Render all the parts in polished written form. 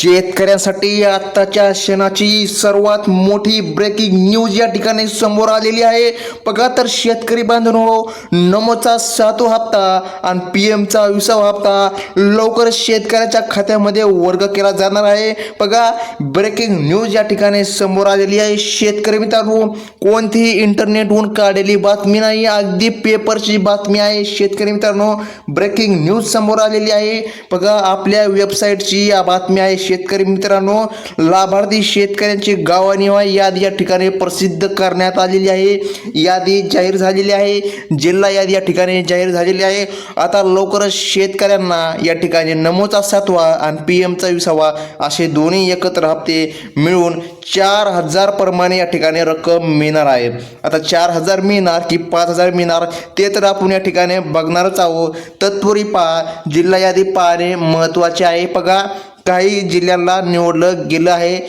शेतकऱ्यांसाठी आत्ताच्या क्षणाची सर्वात मोठी ब्रेकिंग न्यूज या ठिकाणी समोर आलेली आहे। बघा तर शेतकरी बांधवांनो, नमोचा 7वा हप्ता आणि पीएमचा 20वा हप्ता लवकरच शेतकऱ्याच्या खात्यामध्ये वर्ग केला जाणार आहे। बघा ब्रेकिंग न्यूज या ठिकाणी समोर आलेली आहे। शेतकरी मित्रांनो, कोणतीही इंटरनेटवरून काढलेली बातमी नाही, अगदी पेपरची बातमी आहे। शेतकरी मित्रांनो, ब्रेकिंग न्यूज समोर आलेली आहे। बघा आपल्या वेबसाईटची या बातमी आहे। शेतकरी मित्रांनो, लाभार्थी शेतकऱ्यांची गावानिहाय यादी या ठिकाणी प्रसिद्ध करण्यात आलेली आहे। यादी जाहीर झालेली आहे, जिल्हा यादी या ठिकाणी जाहीर झालेली आहे। आता लवकरच शेतकऱ्यांना या ठिकाणी नमोचा 7वा आणि पीएमचा 20वा असे दोन्ही एकत्र हप्ते मिळून 4000 प्रमाणे या ठिकाणी रक्कम मिळणार आहे। आता 4000 मिळणार की 5000 मिळणार ते तर आपण या ठिकाणी बघणारच आहोत। तत्पूर्वी पहा, जिल्हा यादी पाहणे महत्त्वाचे आहे। बघा काही जिल्ह्यांना निवडलं गेलं आहे।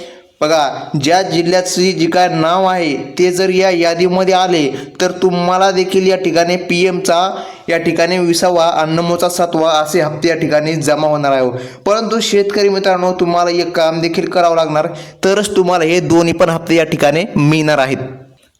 बघा ज्या जिल्ह्याची जी काय नाव आहे ते जर या यादीमध्ये आले तर तुम्हाला देखील या ठिकाणी पीएमचा या ठिकाणी 20वा आणि नमोचा 7वा असे हप्ते या ठिकाणी जमा होणार आहे। परंतु शेतकरी मित्रांनो, तुम्हाला एक काम देखील करावं लागणार, तरच तुम्हाला हे दोन्ही पण हप्ते या ठिकाणी मिळणार आहेत।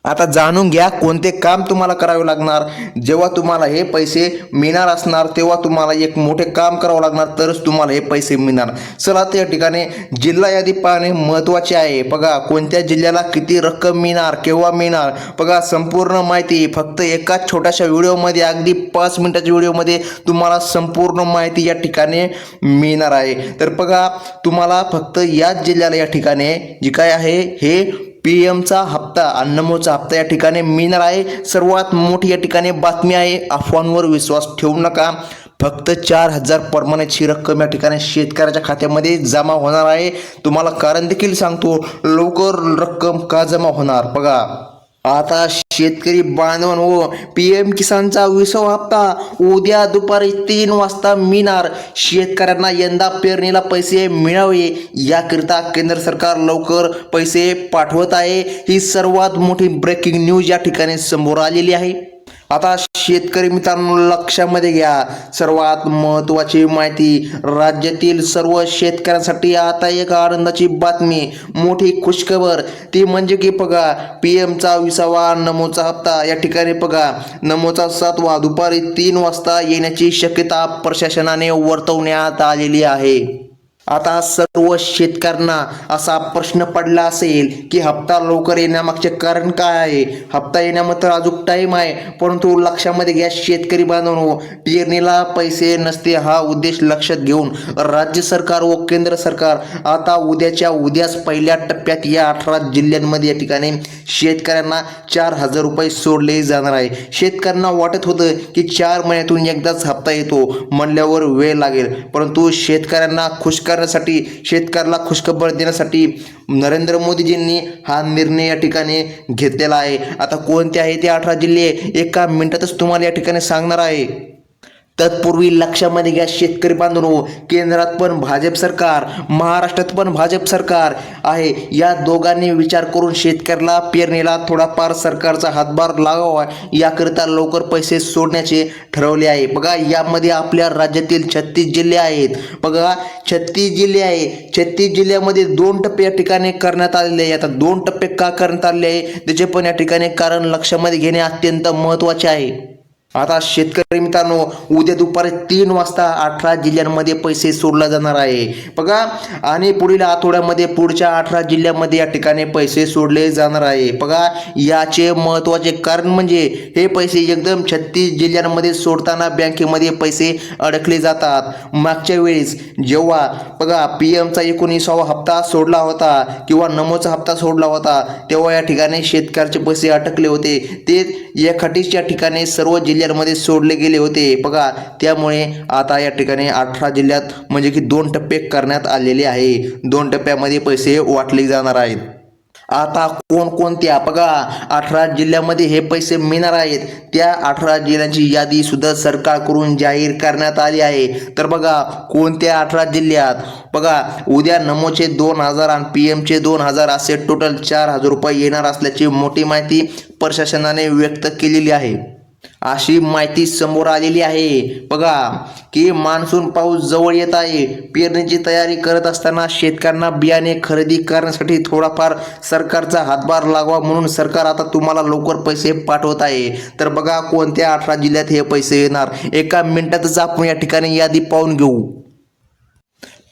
आता जाणून घ्या कोणते काम तुम्हाला करावे लागणार। जेव्हा तुम्हाला हे पैसे मिळणार असणार तेव्हा तुम्हाला एक मोठे काम करावं लागणार, तरच तुम्हाला हे पैसे मिळणार। चला त्या ठिकाणी जिल्हा यादी पाहणे महत्त्वाचे आहे। बघा कोणत्या जिल्ह्याला किती रक्कम मिळणार, केव्हा मिळणार, बघा संपूर्ण माहिती फक्त एका छोट्याशा व्हिडिओमध्ये, अगदी 5 मिनिटाच्या व्हिडिओमध्ये तुम्हाला संपूर्ण माहिती या ठिकाणी मिळणार आहे। तर बघा तुम्हाला फक्त याच जिल्ह्याला या ठिकाणी जी काय आहे हे पीएमचा हप्ता आणि नमोचा हप्ता या ठिकाणी मिळणार आहे। सर्वात मोठी या ठिकाणी बातमी आहे, अफवांवर विश्वास ठेवू नका। फक्त 4000 परमानेची रक्कम या ठिकाणी शेतकऱ्याच्या खात्यामध्ये जमा होणार आहे। तुम्हाला कारण देखील सांगतो, लवकर रक्कम का जमा होणार। बघा आता शेतकरी बांधवांनो, पीएम किसानचा 20वा हप्ता उद्या दुपारी 3 वाजता मिळणार। शेतकऱ्यांना यंदा पेरणीला पैसे मिळावे याकरिता केंद्र सरकार लवकर पैसे पाठवत आहे। ही सर्वात मोठी ब्रेकिंग न्यूज या ठिकाणी समोर आलेली आहे। आता शेतकरी मित्रांनो लक्षामध्ये घ्या, सर्वात महत्त्वाची माहिती, राज्यातील सर्व शेतकऱ्यांसाठी आता एक आनंदाची बातमी, मोठी खुशखबर, ती म्हणजे की बघा पीएमचा 20वा नमोचा हप्ता या ठिकाणी बघा नमोचा 7वा दुपारी 3 वाजता येण्याची शक्यता प्रशासनाने वर्तवण्यात आलेली आहे। आता सर्व शेतकऱ्यांना असा प्रश्न पडला असेल की हप्ता लवकर येण्यामागचे कारण काय आहे। हप्ता येण्यामध्ये अजून टाईम आहे, परंतु लक्षामध्ये घ्या शेतकरी बांधवांनो, पेरणीला पैसे नसते हा उद्देश लक्षात घेऊन राज्य सरकार व केंद्र सरकार आता उद्याच्या उद्याच पहिल्या टप्प्यात या 18 जिल्ह्यांमध्ये या ठिकाणी शेतकऱ्यांना 4000 रुपये सोडले जाणार आहे। शेतकऱ्यांना वाटत होतं की 4 महिन्यातून एकदाच हप्ता येतो म्हणल्यावर वेळ लागेल, परंतु शेतकऱ्यांना खुश करण्यासाठी, शेतकऱ्याला खुशखबर देण्यासाठी नरेंद्र मोदीजींनी हा निर्णय या ठिकाणी घेतलेला आहे। आता कोणते आहे ते 18 जिल्हे एका मिनिटातच तुम्हाला या ठिकाणी सांगणार आहे। तत्पूर्वी लक्षामध्ये घ्या शेतकरी बांधवांनो, केंद्रात पण भाजप सरकार, महाराष्ट्रात पण भाजप सरकार आहे। या दोघांनी विचार करून शेतकऱ्याला पेरणीला थोडाफार सरकारचा हातभार लागावा याकरिता लवकर पैसे सोडण्याचे ठरवले आहे। बघा यामध्ये आपल्या राज्यातील 36 जिल्हे आहेत। बघा 36 जिल्हे आहे, 36 जिल्ह्यामध्ये 2 टप्पे या ठिकाणी करण्यात आलेले आहे। आता 2 टप्पे का करण्यात आलेले आहे त्याचे पण या ठिकाणी कारण लक्षामध्ये घेणे अत्यंत महत्त्वाचे आहे। आता शेतकरी मित्रांनो, उद्या दुपारी 3 वाजता 18 जिल्ह्यांमध्ये पैसे सोडले जाणार आहे। बघा आणि पुढील आठवड्यामध्ये पुढच्या 18 जिल्ह्यांमध्ये या ठिकाणी पैसे सोडले जाणार आहे। बघा याचे महत्त्वाचे कारण म्हणजे हे पैसे एकदम 36 जिल्ह्यांमध्ये सोडताना बँकेमध्ये पैसे अडकले जातात। मागच्या वेळेस जेव्हा बघा पीएमचा 19वा हप्ता सोडला होता किंवा नमोचा हप्ता सोडला होता तेव्हा या ठिकाणी शेतकऱ्याचे पैसे अटकले होते, ते एकाठीच या ठिकाणी सर्व जिल्ह्यांमध्ये सोडले गेले होते। बघा त्यामुळे आता या ठिकाणी 18 जिल्ह्यात म्हणजे की 2 टप्पे करण्यात आलेले आहे। 2 टप्प्यामध्ये पैसे वाटले जाणार आहेत। आता कोणकोणत्या बघा 18 जिल्ह्यामध्ये हे पैसे मिळणार आहेत, त्या 18 जिल्ह्यांची यादी सुद्धा सरकारकडून जाहीर करण्यात आली आहे। तर बघा कोणत्या 18 जिल्ह्यात, बघा उद्या नमोचे 2000 आणि पीएमचे 2000 असे टोटल 4000 रुपये येणार असल्याची मोठी माहिती प्रशासनाने व्यक्त केलेली आहे। अशी माहिती समोर आलेली आहे. बघा की मान्सून पाऊस जवळ येत आहे. पेरणीची तयारी करत असताना शेतकऱ्यांना बियाणे खरेदी करण्यासाठी थोडाफार सरकारचा हातभार लागावा म्हणून सरकार आता तुम्हाला लवकर पैसे पाठवत आहे. तर बघा कोणत्या 18 जिल्ह्यात हे पैसे येणार, एका मिनिटातच आपण या ठिकाणी यादी पाहून घेऊ.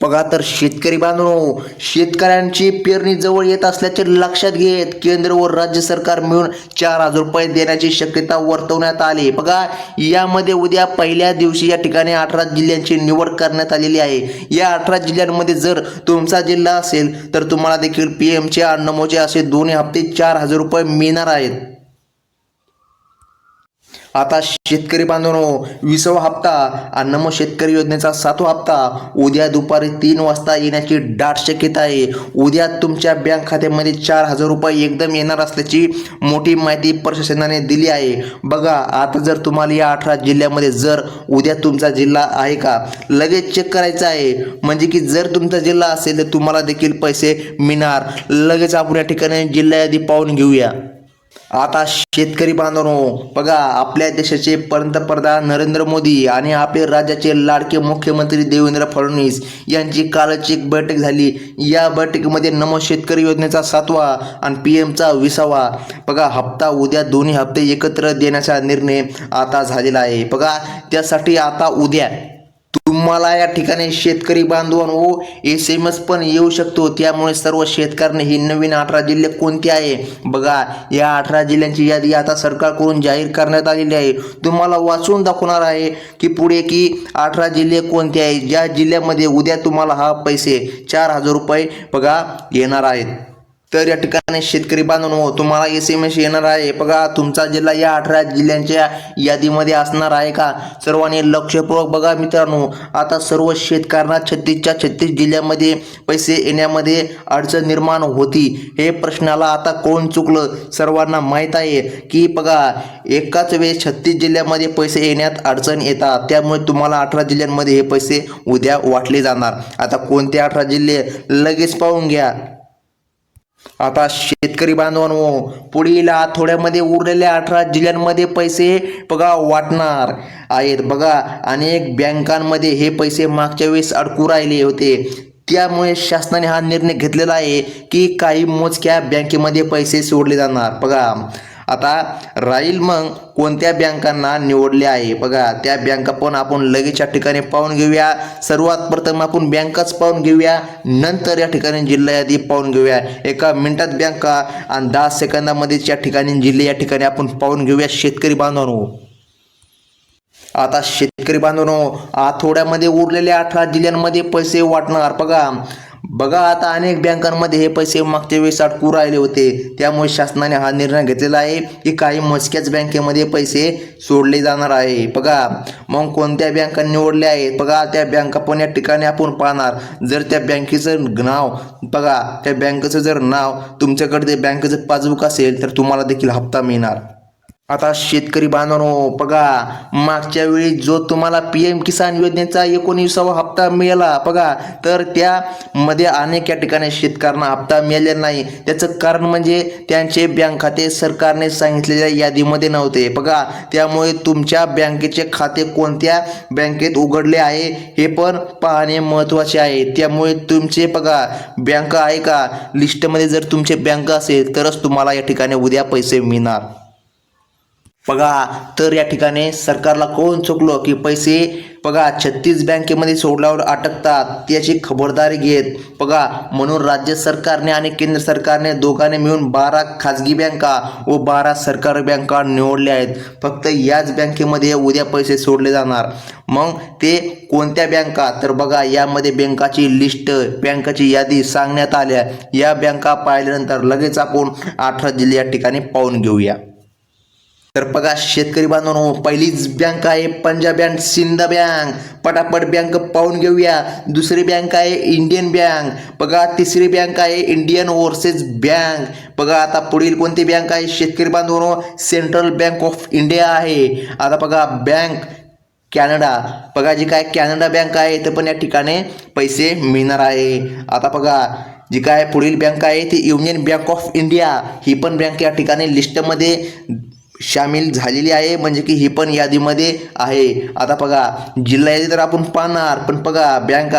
बघा तर शेतकरी बांधव, शेतकऱ्यांची पेरणी जवळ येत असल्याचे लक्षात घेत केंद्र व राज्य सरकार मिळून 4,000 रुपये देण्याची शक्यता वर्तवण्यात आली. बघा यामध्ये उद्या पहिल्या दिवशी या ठिकाणी 18 जिल्ह्यांची निवड करण्यात आलेली आहे. या 18 जिल्ह्यांमध्ये जर तुमचा जिल्हा असेल तर तुम्हाला देखील PM आणि नमोचे असे दोन्ही हप्ते 4,000 रुपये मिळणार आहेत. आता शेतकरी बांधवांनो, 20वा हप्ता आणि नमो शेतकरी योजनेचा 7वा हप्ता उद्या दुपारी 3 वाजता येण्याची दाट शक्यता आहे. उद्या तुमच्या बँक खात्यामध्ये 4,000 रुपये एकदम येणार असल्याची मोठी माहिती प्रशासनाने दिली आहे. बघा आता जर तुम्हाला या 18 जिल्ह्यामध्ये जर उद्या तुमचा जिल्हा आहे का लगेच चेक करायचं आहे. म्हणजे की जर तुमचा जिल्हा असेल तर तुम्हाला देखील पैसे मिळणार. लगेच आपण या ठिकाणी जिल्हा यादी पाहून घेऊया. आता शेतकरी बांधवांनो, बघा आपल्या देशाचे पंतप्रधान नरेंद्र मोदी आणि आपले राज्याचे लाडके मुख्यमंत्री देवेंद्र फडणवीस यांची कालच एक बैठक झाली. या बैठकीमध्ये नमो शेतकरी योजनेचा 7वा आणि PMचा 20वा बघा हप्ता उद्या दोन्ही हप्ते एकत्र देण्याचा निर्णय आता झालेला आहे. बघा त्यासाठी आता उद्या तुम्हाला या ठिकाणी शेतकरी बांधवांनो SMS पण येऊ शकतो. त्यामुळे सर्व शेतकऱ्यांनी ही नवीन 18 जिल्हे कोणते आहे बघा, या 18 जिल्ह्यांची यादी आता सरकारकडून जाहीर करण्यात आलेली आहे. तुम्हाला वाचून दाखवणार आहे की पुढे की 18 जिल्हे कोणते आहेत, ज्या जिल्ह्यामध्ये उद्या तुम्हाला हा पैसे 4,000 रुपये बघा येणार आहेत. तर या ठिकाणी शेतकरी बांधवांनो तुम्हाला SMS येणार आहे. बघा तुमचा जिल्हा या 18 जिल्ह्यांच्या यादीमध्ये असणार आहे का, सर्वांनी लक्षपूर्वक बघा मित्रांनो. आता सर्व शेतकऱ्यांना 36च्या 36 जिल्ह्यामध्ये पैसे येण्यामध्ये अडचण निर्माण होती. हे प्रश्नाला आता कोण चुकलं, सर्वांना माहीत आहे की बघा एकाच वेळेस 36 जिल्ह्यामध्ये पैसे येण्यात अडचण येतात. त्यामुळे तुम्हाला 18 जिल्ह्यांमध्ये हे पैसे उद्या वाटले जाणार. आता कोणते 18 जिल्हे लगेच पाहून घ्या. आता शेतकरी बांधवांनो, पुढील आठवड्यामध्ये उरलेल्या 18 जिल्ह्यांमध्ये पैसे बघा वाटणार आहेत. बघा अनेक बँकांमध्ये हे पैसे मागच्या वेळेस अडकू राहिले होते. त्यामुळे शासनाने हा निर्णय घेतलेला आहे की काही मोजक्या बँकेमध्ये पैसे सोडले जाणार. बघा आता राहील मग कोणत्या बँकांना निवडले आहे बघा, त्या बँका पण आपण लगेच या ठिकाणी पाहून घेऊया. सर्वात प्रथम आपण बँकाच पाहून घेऊया, नंतर या ठिकाणी जिल्हा यादी पाहून घेऊया. एका मिनिटात बँका आणि 10 सेकंदामध्येच या ठिकाणी जिल्हे या ठिकाणी आपण पाहून घेऊया. शेतकरी बांधवांनो, आता शेतकरी बांधवांनो आठवड्यामध्ये उरलेल्या 18 जिल्ह्यांमध्ये पैसे वाटणार. बघा आता अनेक बँकांमध्ये हे पैसे मागच्या वेळेस अडकू राहिले होते. त्यामुळे शासनाने हा निर्णय घेतलेला आहे की काही मोजक्याच बँकेमध्ये पैसे सोडले जाणार आहे. बघा मग कोणत्या बँका निवडल्या आहेत बघा, त्या बँका पण या ठिकाणी आपण पाहणार. जर त्या बँकेचं नाव बघा, त्या बँकेचं जर नाव तुमच्याकडे ते बँकेचं पासबुक असेल तर तुम्हाला देखील हप्ता मिळणार. आता शेतकरी बांधवांनो बघा, मागच्या वेळी जो तुम्हाला PM किसान योजनेचा 19वा हप्ता मिळाला बघा, तर त्यामध्ये अनेक या ठिकाणी शेतकऱ्यांना हप्ता मिळालेला नाही. त्याचं कारण म्हणजे त्यांचे बँक खाते सरकारने सांगितलेल्या यादीमध्ये नव्हते. बघा त्यामुळे तुमच्या बँकेचे खाते कोणत्या बँकेत उघडले आहे हे पण पाहणे महत्त्वाचे आहे. त्यामुळे तुमचे बघा बँक आहे का लिस्टमध्ये, जर तुमचे बँक असेल तरच तुम्हाला या ठिकाणी उद्या पैसे मिळणार. बघा तर या ठिकाणी सरकारला कोण चुकलो की पैसे बघा 36 बँकेमध्ये सोडल्यावर अटकतात, त्याची खबरदारी घेत बघा. म्हणून राज्य सरकारने आणि केंद्र सरकारने दोघांनी मिळून 12 खाजगी बँका व 12 सरकारी बँका निवडल्या आहेत. फक्त याच बँकेमध्ये उद्या पैसे सोडले जाणार. मग ते कोणत्या बँका तर बघा यामध्ये बँकाची लिस्ट, बँकाची यादी सांगण्यात आल्या. या बँका पाहिल्यानंतर लगेच आपण 18 जिल्हे या ठिकाणी पाहून घेऊया. तर बघा शेतकरी बांधवांनो, पहिलीच बँक आहे पंजाब अँड सिंध बँक. पटापट बँक पाहून घेऊया. दुसरी बँक आहे इंडियन बँक. बघा तिसरी बँक आहे इंडियन ओव्हरसीज बँक. बघा आता पुढील कोणती बँक आहे शेतकरी बांधवांनो, सेंट्रल बँक ऑफ इंडिया आहे. आता बघा बँक कॅनडा, बघा जी काय कॅनडा बँक आहे ते पण या ठिकाणी पैसे मिळणार आहे. आता बघा जी काय पुढील बँक आहे ती युनियन बँक ऑफ इंडिया, ही पण बँक या ठिकाणी लिस्टमध्ये सामील झालेली आहे, म्हणजे की ही पण यादीमध्ये आहे. आता बघा जिल्हा यादी तर आपण पाहणार, पण बघा बँक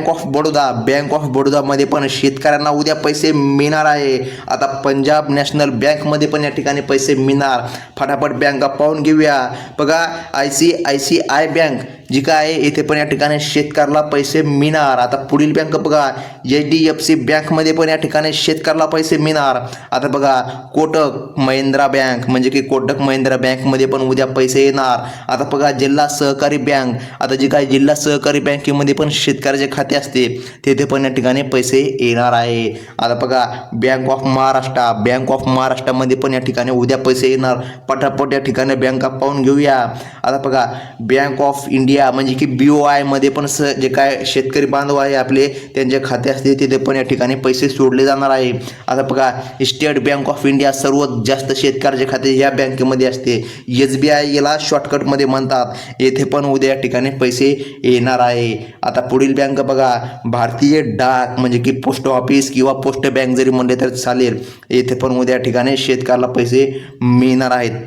ऑफ बडोदामध्ये पण शेतकऱ्यांना उद्या पैसे मिळणार आहे. आता पंजाब नॅशनल बँकमध्ये पण या ठिकाणी पैसे मिळणार. फटाफट बँका पाहून घेऊया. बघा ICICI बँक जी काय आहे इथे पण या ठिकाणी शेतकऱ्याला पैसे मिळणार. आता पुढील बँक बघा HDFC बँकमध्ये पण या ठिकाणी शेतकऱ्याला पैसे मिळणार. आता बघा कोटक महिंद्रा बँक, म्हणजे की कोटक महिंद्रा बँकमध्ये पण उद्या पैसे येणार. आता बघा जिल्हा सहकारी बँक, आता जी काय जिल्हा सहकारी बँकेमध्ये पण शेतकऱ्याचे खाते असते तेथे पण या ठिकाणी पैसे येणार आहे. आता बघा बँक ऑफ महाराष्ट्रामध्ये पण या ठिकाणी उद्या पैसे येणार. पटापट या ठिकाणी बँका पाहून घेऊया. आता बघा बँक ऑफ इंडिया म्हणजे की BOI मध्ये पण जे काय शेतकरी बांधव आहे आपले त्यांचे खाते असते तिथे पण या ठिकाणी पैसे सोडले जाणार आहे. आता बघा स्टेट बँक ऑफ इंडिया सर्वात जास्त शेतकऱ्याचे खाते या बँकेमध्ये असते. SBI याला शॉर्टकटमध्ये म्हणतात. येथे पण उद्या या ठिकाणी पैसे येणार आहे. आता पुढील बँक बघा भारतीय डाक, म्हणजे की पोस्ट ऑफिस किंवा पोस्ट बँक जरी म्हणले तर चालेल. येथे पण उद्या या ठिकाणी शेतकऱ्याला पैसे मिळणार आहेत.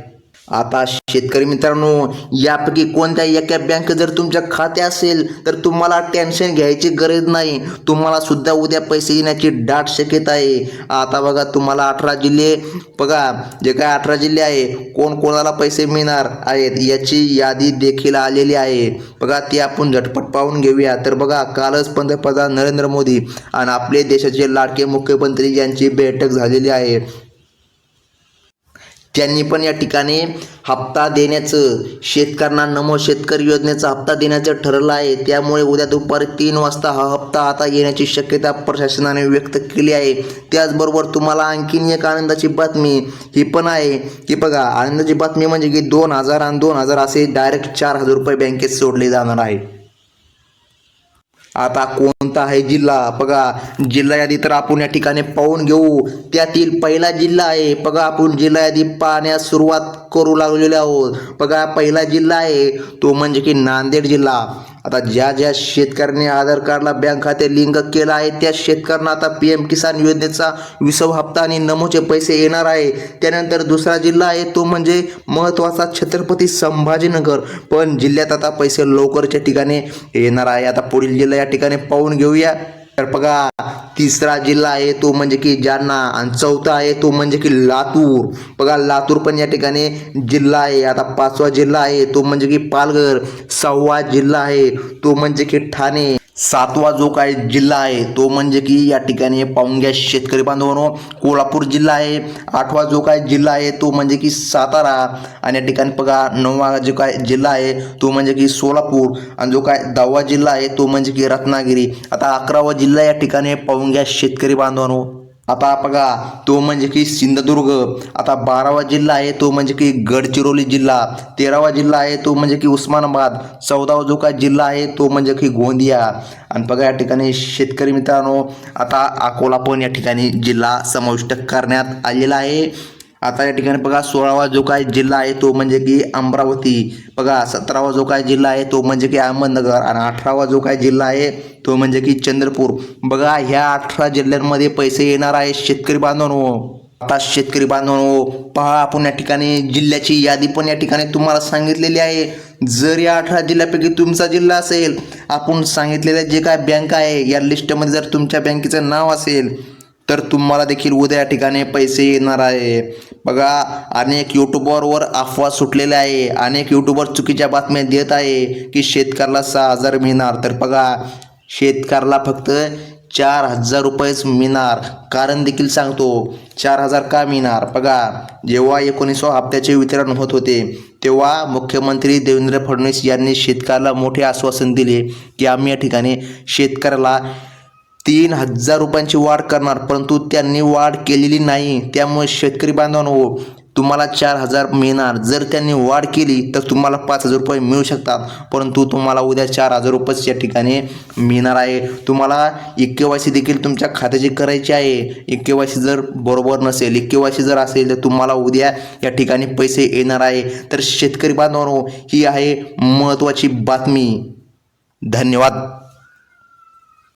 आता शेतकरी मित्रांनो, यापैकी कोणत्या एका बँक जर तुमच्या खाते असेल तर तुम्हाला टेन्शन घ्यायची गरज नाही. तुम्हाला सुद्धा उद्या पैसे येण्याची दाट शक्यता आहे. आता बघा तुम्हाला 18 जिल्हे बघा जे काय 18 जिल्हे आहे कोणाला पैसे मिळणार आहेत याची यादी देखील आलेली आहे. बघा ती आपण झटपट पाहून घेऊया. तर बघा कालच पंतप्रधान नरेंद्र मोदी आणि आपले देशाचे लाडके मुख्यमंत्री यांची बैठक झालेली आहे. त्यांनी पण या ठिकाणी हप्ता देण्याचं, शेतकऱ्यांना नमो शेतकरी योजनेचा हप्ता देण्याचं ठरलं आहे. त्यामुळे उद्या दुपारी 3 वाजता हा हप्ता आता येण्याची शक्यता प्रशासनाने व्यक्त केली आहे. त्याचबरोबर तुम्हाला आणखीन एक आनंदाची बातमी ही पण आहे की बघा आनंदाची बातमी म्हणजे की 2000 आणि 2000 असे डायरेक्ट 4000 रुपये बँकेत सोडले जाणार आहे. आता कोणता आहे जिल्हा बघा जिल्हा यादी तर आपण या ठिकाणी पाहून घेऊ. त्यातील पहिला जिल्हा आहे बघा, आपण जिल्हा यादी पाहण्यास सुरुवात करू लागलेलो आहोत. बघा पहिला जिल्हा आहे तो म्हणजे की नांदेड जिल्हा. आता ज्या शेतकऱ्यांनी आधार कार्डला बँक खाते लिंक केलं आहे त्या शेतकऱ्यांना आता PM किसान योजनेचा 20वा हप्ता आणि नमोचे पैसे येणार आहे. त्यानंतर दुसरा जिल्हा आहे तो म्हणजे महत्त्वाचा छत्रपती संभाजीनगर, पण जिल्ह्यात आता पैसे लवकरच्या ठिकाणी येणार आहे. आता पुढील जिल्हा या ठिकाणी पाहून घेऊया. तर बघा तिसरा जिल्हा आहे तो म्हणजे की जालना आणि चौथा आहे तो म्हणजे की लातूर. बघा लातूर पण या ठिकाणी जिल्हा आहे. आता 5वा जिल्हा आहे तो म्हणजे की पालघर. 6वा जिल्हा आहे तो म्हणजे की ठाणे. 7वा जो काय जिल्हा आहे तो म्हणजे की या ठिकाणी पाहून घ्या शेतकरी बांधवांनो कोल्हापूर जिल्हा आहे. 8वा जो काय जिल्हा आहे तो म्हणजे की सातारा. आणि या ठिकाणी बघा 9वा जो काय जिल्हा आहे तो म्हणजे की सोलापूर. आणि जो काय 10वा जिल्हा आहे तो म्हणजे की रत्नागिरी. आता 11वा जिल्हा या ठिकाणी पाहून घ्या शेतकरी बांधवांनो. आता बघा तो म्हणजे की सिंधुदुर्ग. आता 12वा जिल्हा आहे तो म्हणजे की गडचिरोली जिल्हा. 13वा जिल्हा आहे तो म्हणजे की उस्मानाबाद. 14वा जो काय जिल्हा आहे तो म्हणजे की गोंदिया. आणि बघा या ठिकाणी शेतकरी मित्रांनो आता अकोला पण या ठिकाणी जिल्हा समाविष्ट करण्यात आलेला आहे. आता या ठिकाणी बघा 16वा जो काय जिल्हा आहे तो म्हणजे की अमरावती. बघा 17वा जो काय जिल्हा आहे तो म्हणजे की अहमदनगर. आणि 18वा जो काय जिल्हा आहे तो म्हणजे की चंद्रपूर. बघा ह्या 18 जिल्ह्यांमध्ये पैसे येणार आहे शेतकरी बांधवांनो. आता शेतकरी बांधवांनो पहा आपण या ठिकाणी जिल्ह्याची यादी पण या ठिकाणी तुम्हाला सांगितलेली आहे. जर या 18 जिल्ह्यापैकी तुमचा जिल्हा असेल, आपण सांगितलेल्या जे काय बँक आहे या लिस्टमध्ये जर तुमच्या बँकेचं नाव असेल तर तुम्हाला देखील उद्या या ठिकाणी पैसे येणार आहे. बघा अनेक यूट्यूबरवर अफवा सुटलेल्या आहे. अनेक यूट्यूबर चुकीच्या बातम्या देत आहे की शेतकऱ्याला 6000 मिळणार. तर बघा शेतकऱ्याला फक्त 4000 रुपयेच मिळणार. कारण देखील सांगतो 4000 का मिळणार. बघा जेव्हा 19व्या हप्त्याचे वितरण होत होते तेव्हा मुख्यमंत्री देवेंद्र फडणवीस यांनी शेतकऱ्याला मोठे आश्वासन दिले की आम्ही या ठिकाणी शेतकऱ्याला 3000 रुपयांची वाढ करणार, परंतु त्यांनी वाढ केलेली नाही. त्यामुळे शेतकरी बांधवांनो तुम्हाला 4000 मिळणार. जर त्यांनी वाढ केली तर तुम्हाला 5000 रुपये मिळू शकतात, परंतु तुम्हाला उद्या 4000 रुपयेच या ठिकाणी मिळणार आहे. तुम्हाला KYC देखील तुमच्या खात्याची करायची आहे. KYC जर बरोबर नसेल, KYC जर असेल तर तुम्हाला उद्या या ठिकाणी पैसे येणार आहे. तर शेतकरी बांधवांनो ही आहे महत्त्वाची बातमी. धन्यवाद.